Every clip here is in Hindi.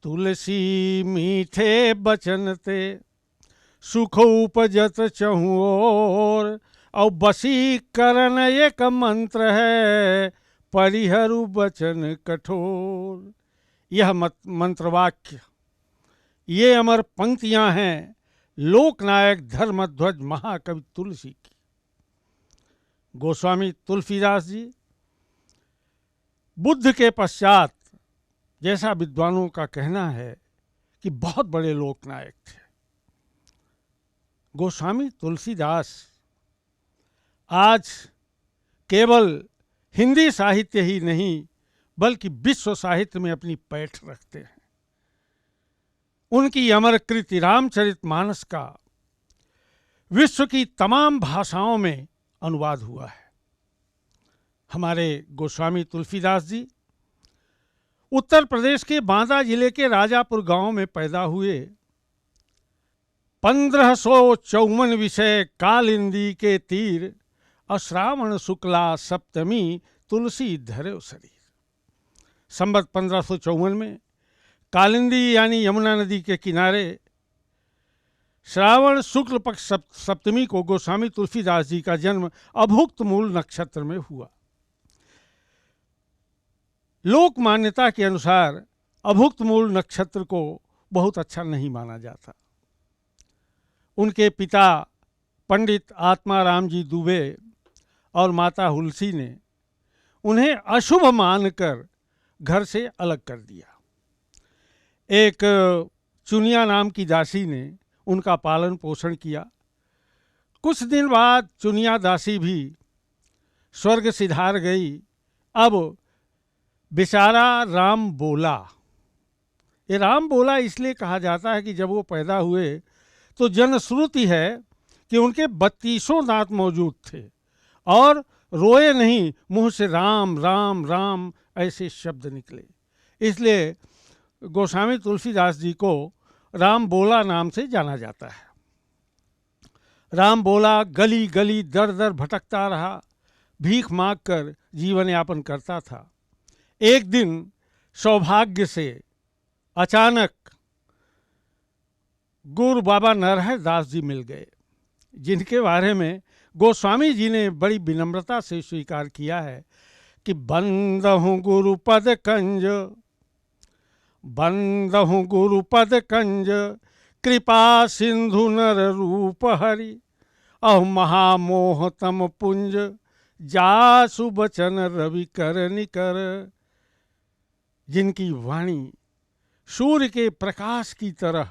तुलसी मीठे बचन ते सुख उपजत चहु और वशीकरण एक मंत्र है परिहरु बचन कठोर। यह मंत्रवाक्य, ये अमर पंक्तियां हैं लोकनायक धर्मध्वज महाकवि तुलसी की। गोस्वामी तुलसीदास जी बुद्ध के पश्चात, जैसा विद्वानों का कहना है, कि बहुत बड़े लोकनायक थे। गोस्वामी तुलसीदास आज केवल हिंदी साहित्य ही नहीं बल्कि विश्व साहित्य में अपनी पैठ रखते हैं। उनकी अमर कृति रामचरितमानस का विश्व की तमाम भाषाओं में अनुवाद हुआ है। हमारे गोस्वामी तुलसीदास जी उत्तर प्रदेश के बांदा जिले के राजापुर गांव में पैदा हुए। 1554 विषय कालिंदी के तीर, अश्रावण शुक्ला सप्तमी तुलसी धरे शरीर। संवत 1554 में कालिंदी यानी यमुना नदी के किनारे श्रावण शुक्ल पक्ष सप्तमी को गोस्वामी तुलसीदास जी का जन्म अभुक्त मूल नक्षत्र में हुआ। लोक मान्यता के अनुसार अभुक्त मूल नक्षत्र को बहुत अच्छा नहीं माना जाता। उनके पिता पंडित आत्माराम जी दुबे और माता हुलसी ने उन्हें अशुभ मानकर घर से अलग कर दिया। एक चुनिया नाम की दासी ने उनका पालन पोषण किया। कुछ दिन बाद चुनिया दासी भी स्वर्ग सिधार गई। अब बेचारा राम बोला, ये राम बोला इसलिए कहा जाता है कि जब वो पैदा हुए तो जनश्रुति है कि उनके 32 दांत मौजूद थे और रोए नहीं, मुंह से राम राम राम ऐसे शब्द निकले। इसलिए गोस्वामी तुलसीदास जी को राम बोला नाम से जाना जाता है। राम बोला गली गली दर दर भटकता रहा, भीख मांग कर जीवन यापन करता था। एक दिन सौभाग्य से अचानक गुरु बाबा नरहर दास जी मिल गए, जिनके बारे में गोस्वामी जी ने बड़ी विनम्रता से स्वीकार किया है कि बंदहु गुरुपद कंज, बंदहु गुरुपद कंज, कृपा सिंधु नर रूप हरि, अह महामोह तम पुंज, जासु बचन रवि कर निकर। जिनकी वाणी सूर्य के प्रकाश की तरह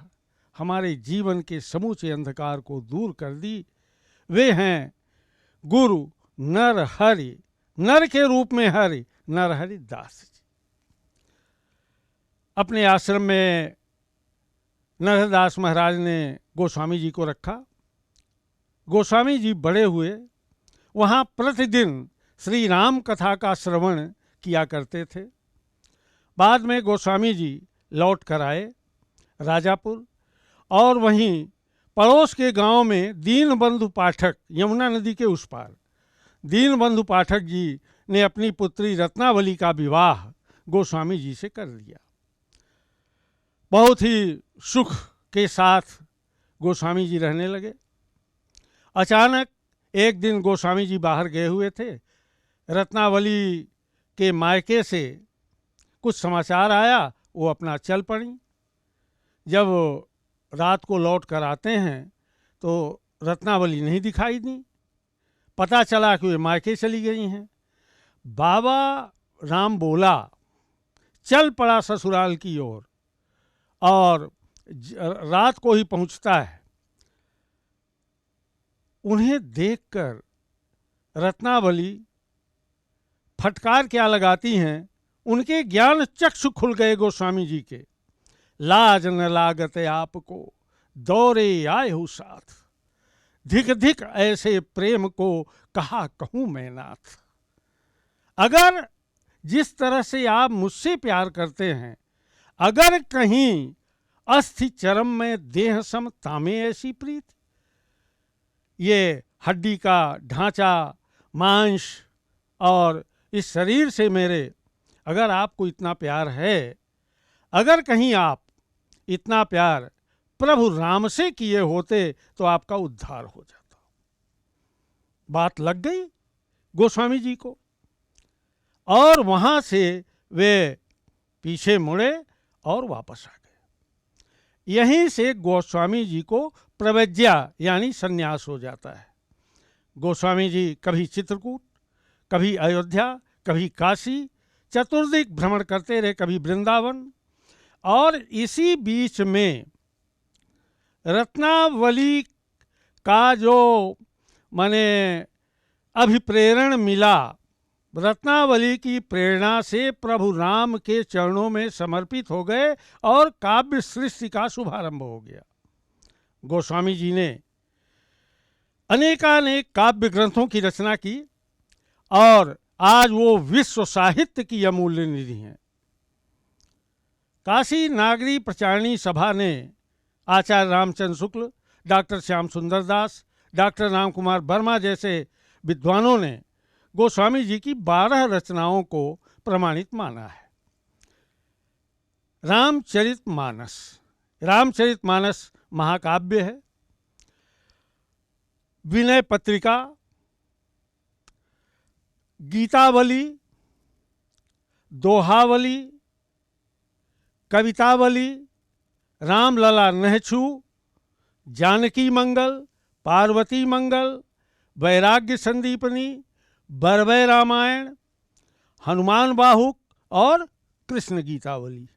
हमारे जीवन के समूचे अंधकार को दूर कर दी, वे हैं गुरु नर हरि, नर के रूप में हरि, नरहरि दास जी। अपने आश्रम में नरहरदास महाराज ने गोस्वामी जी को रखा। गोस्वामी जी बड़े हुए, वहाँ प्रतिदिन श्री राम कथा का श्रवण किया करते थे। बाद में गोस्वामी जी लौट कर आए राजापुर, और वहीं पड़ोस के गांव में दीनबंधु पाठक, यमुना नदी के उस पार, दीनबंधु पाठक जी ने अपनी पुत्री रत्नावली का विवाह गोस्वामी जी से कर दिया। बहुत ही सुख के साथ गोस्वामी जी रहने लगे। अचानक एक दिन गोस्वामी जी बाहर गए हुए थे, रत्नावली के मायके से कुछ समाचार आया, वो अपना चल पड़ी। जब रात को लौट कर आते हैं तो रत्नावली नहीं दिखाई दी। पता चला कि वे मायके चली गई हैं। बाबा राम बोला चल पड़ा ससुराल की ओर, और रात को ही पहुंचता है। उन्हें देखकर रत्नावली फटकार क्या लगाती हैं, उनके ज्ञान चक्षु खुल गए गोस्वामी जी के। लाज न लागत आपको दौरे आए हो साथ, धिक धिक ऐसे प्रेम को कहा कहूं मैं नाथ। अगर जिस तरह से आप मुझसे प्यार करते हैं, अगर कहीं अस्थि चरम में देह सम तामे ऐसी प्रीत, ये हड्डी का ढांचा, मांस और इस शरीर से मेरे अगर आपको इतना प्यार है, अगर कहीं आप इतना प्यार प्रभु राम से किए होते तो आपका उद्धार हो जाता। बात लग गई गोस्वामी जी को, और वहां से वे पीछे मुड़े और वापस आ गए। यहीं से गोस्वामी जी को प्रव्रज्या यानी संन्यास हो जाता है। गोस्वामी जी कभी चित्रकूट, कभी अयोध्या, कभी काशी चतुर्दिक भ्रमण करते रहे, कभी वृंदावन, और इसी बीच में रत्नावली का जो माने अभिप्रेरण मिला, रत्नावली की प्रेरणा से प्रभु राम के चरणों में समर्पित हो गए और काव्य सृष्टि का शुभारंभ हो गया। गोस्वामी जी ने अनेकानेक काव्य ग्रंथों की रचना की और आज वो विश्व साहित्य की अमूल्य निधि हैं। काशी नागरी प्रचारणी सभा ने आचार्य रामचंद्र शुक्ल, डॉक्टर श्याम सुंदर दास, डॉक्टर राम कुमार वर्मा जैसे विद्वानों ने गोस्वामी जी की 12 रचनाओं को प्रमाणित माना है। रामचरितमानस महाकाव्य है। विनय पत्रिका, गीतावली, दोहावली, कवितावली, रामलला नहछू, जानकी मंगल, पार्वती मंगल, वैराग्य संदीपनी, बरवै रामायण, हनुमान बाहुक और कृष्ण गीतावली,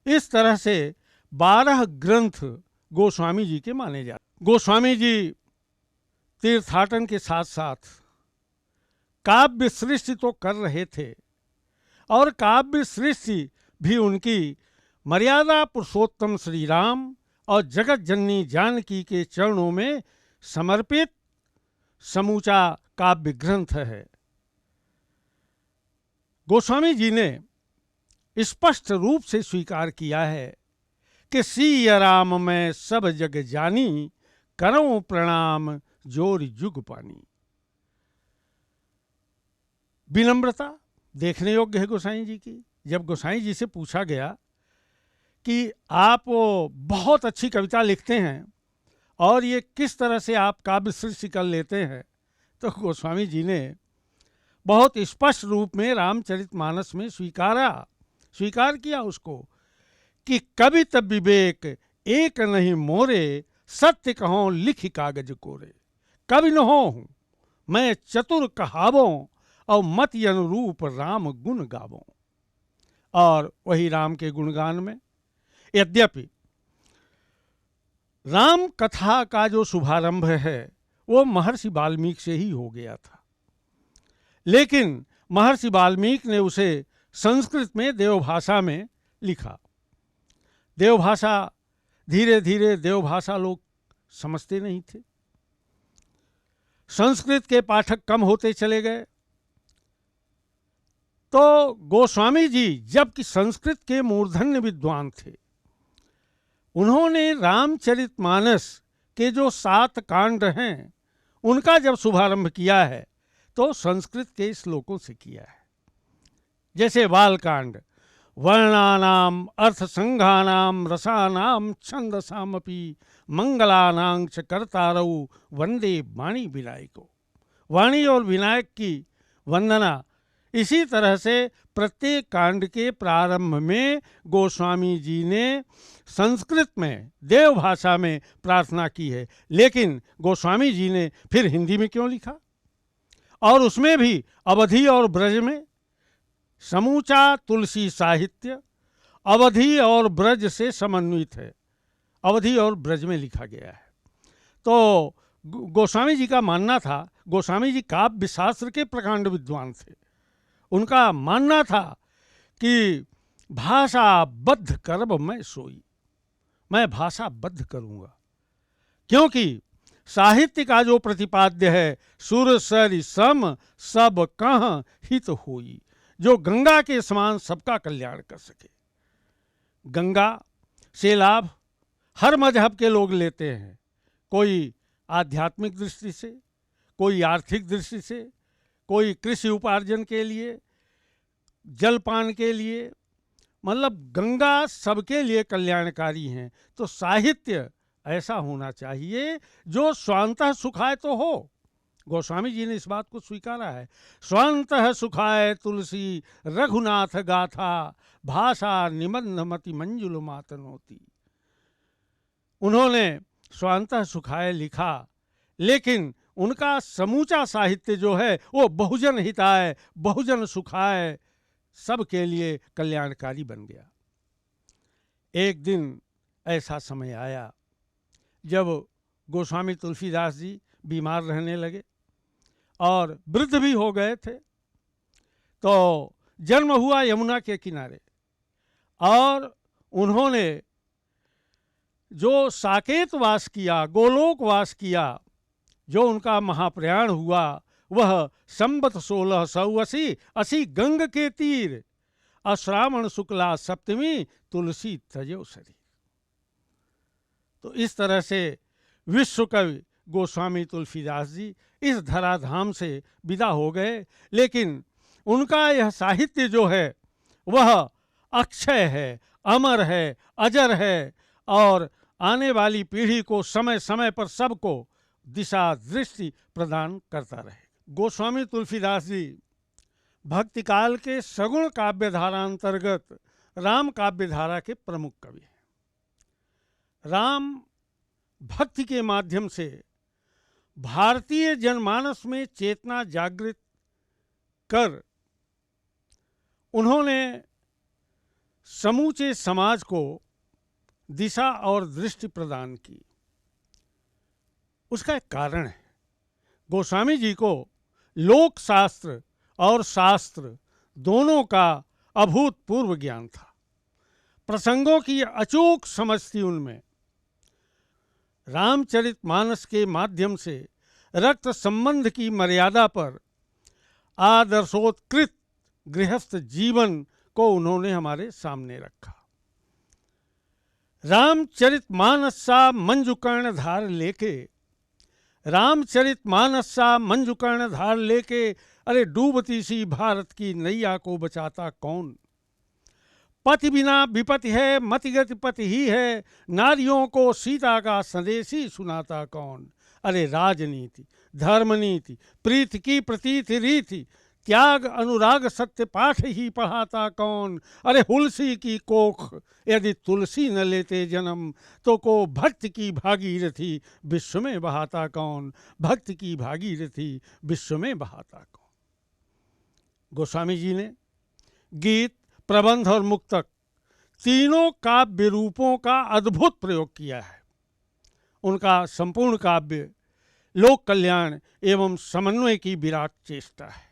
इस तरह से 12 ग्रंथ गोस्वामी जी के माने जाते। गोस्वामी जी तीर्थाटन के साथ साथ काव्य सृष्टि तो कर रहे थे, और काव्य सृष्टि भी उनकी मर्यादा पुरुषोत्तम श्री राम और जगत जननी जानकी के चरणों में समर्पित समूचा काव्य ग्रंथ है। गोस्वामी जी ने स्पष्ट रूप से स्वीकार किया है कि सिया राम मैं सब जग जानी, करो प्रणाम जोर जुग पानी। विनम्रता देखने योग्य है गोसाई जी की। जब गोसाई जी से पूछा गया कि आप बहुत अच्छी कविता लिखते हैं और ये किस तरह से आप काव्य सृष्टि कर लेते हैं, तो गोस्वामी जी ने बहुत स्पष्ट रूप में रामचरितमानस में स्वीकार किया उसको कि कवित विवेक एक नहीं मोरे, सत्य कहो लिखि कागज कोरे। कवि न हो हूँ मैं चतुर कहावों, और मत अनुरूप राम गुण गावों। और वही राम के गुणगान में, यद्यपि राम कथा का जो शुभारंभ है वो महर्षि वाल्मीकि से ही हो गया था, लेकिन महर्षि वाल्मीकि ने उसे संस्कृत में देवभाषा में लिखा। देवभाषा धीरे धीरे देवभाषा लोग समझते नहीं थे, संस्कृत के पाठक कम होते चले गए। तो गोस्वामी जी जबकि संस्कृत के मूर्धन्य विद्वान थे, उन्होंने रामचरितमानस के जो 7 कांड हैं उनका जब शुभारंभ किया है तो संस्कृत के श्लोकों से किया है। जैसे बालकांड, वर्णानाम अर्थसंघानाम रसानाम छंदसामपि मंगलानां च कर्तारौ वंदे वाणी विनायको। वाणी और विनायक की वंदना इसी तरह से प्रत्येक कांड के प्रारंभ में गोस्वामी जी ने संस्कृत में देव भाषा में प्रार्थना की है। लेकिन गोस्वामी जी ने फिर हिंदी में क्यों लिखा, और उसमें भी अवधि और ब्रज में। समूचा तुलसी साहित्य अवधि और ब्रज से समन्वित है, अवधि और ब्रज में लिखा गया है। तो गोस्वामी जी का मानना था, गोस्वामी जी काव्य शास्त्र के प्रकांड विद्वान थे, उनका मानना था कि भाषा बद्ध करब मैं सोई, मैं भाषा बद्ध करूंगा, क्योंकि साहित्य का जो प्रतिपाद्य है सुर सरि सम सब कह हित होई, जो गंगा के समान सबका कल्याण कर सके। गंगा से लाभ हर मजहब के लोग लेते हैं, कोई आध्यात्मिक दृष्टि से, कोई आर्थिक दृष्टि से, कोई कृषि उपार्जन के लिए, जलपान के लिए, मतलब गंगा सबके लिए कल्याणकारी हैं, तो साहित्य ऐसा होना चाहिए जो स्वांतः सुखाय तो हो। गोस्वामी जी ने इस बात को स्वीकारा है। स्वांतः सुखाय तुलसी रघुनाथ गाथा, भाषा निबंध मति मंजुल मातनोती। उन्होंने स्वांतः सुखाय लिखा, लेकिन उनका समूचा साहित्य जो है वो बहुजन हिताय, बहुजन सुखाय, सबके लिए कल्याणकारी बन गया। एक दिन ऐसा समय आया जब गोस्वामी तुलसीदास जी बीमार रहने लगे और वृद्ध भी हो गए थे। तो जन्म हुआ यमुना के किनारे, और उन्होंने जो साकेत वास किया, गोलोक वास किया, जो उनका महाप्रयाण हुआ, वह संबत 1680 गंग के तीर, अश्रावण शुक्ला सप्तमी, तुलसी तजो शरीर। तो इस तरह से विश्व कवि गोस्वामी तुलसीदास जी इस धराधाम से विदा हो गए, लेकिन उनका यह साहित्य जो है वह अक्षय है, अमर है, अजर है, और आने वाली पीढ़ी को समय समय पर सबको दिशा दृष्टि प्रदान करता रहे। गोस्वामी तुलसीदास जी भक्ति काल के सगुण काव्य धारा अंतर्गत राम काव्य धारा के प्रमुख कवि हैं। राम भक्ति के माध्यम से भारतीय जनमानस में चेतना जागृत कर उन्होंने समूचे समाज को दिशा और दृष्टि प्रदान की। उसका एक कारण है, गोस्वामी जी को लोक शास्त्र और शास्त्र दोनों का अभूतपूर्व ज्ञान था। प्रसंगों की अचूक समझ थी उनमें। रामचरितमानस के माध्यम से रक्त संबंध की मर्यादा पर आदर्शोत्कृत गृहस्थ जीवन को उन्होंने हमारे सामने रखा। रामचरितमानस सा मंजू कर्णधार लेके, रामचरितमानस सा मंजू कर्णधार लेके, अरे डूबती सी भारत की नैया को बचाता कौन। पति बिना विपत्ति है, मतिगति पति ही है, नारियों को सीता का संदेशी सुनाता कौन। अरे राजनीति, धर्मनीति, प्रीति की प्रतीति रीति, त्याग अनुराग सत्य पाठ ही पढ़ाता कौन। अरे हुलसी की कोख यदि तुलसी न लेते जन्म, तो को भक्ति की भागीरथी विश्व में बहाता कौन। भक्ति की भागीरथी विश्व में बहाता कौन। गोस्वामी जी ने गीत, प्रबंध और मुक्तक तीनों काव्य रूपों का अद्भुत प्रयोग किया है। उनका संपूर्ण काव्य लोक कल्याण एवं समन्वय की विराट चेष्टा है।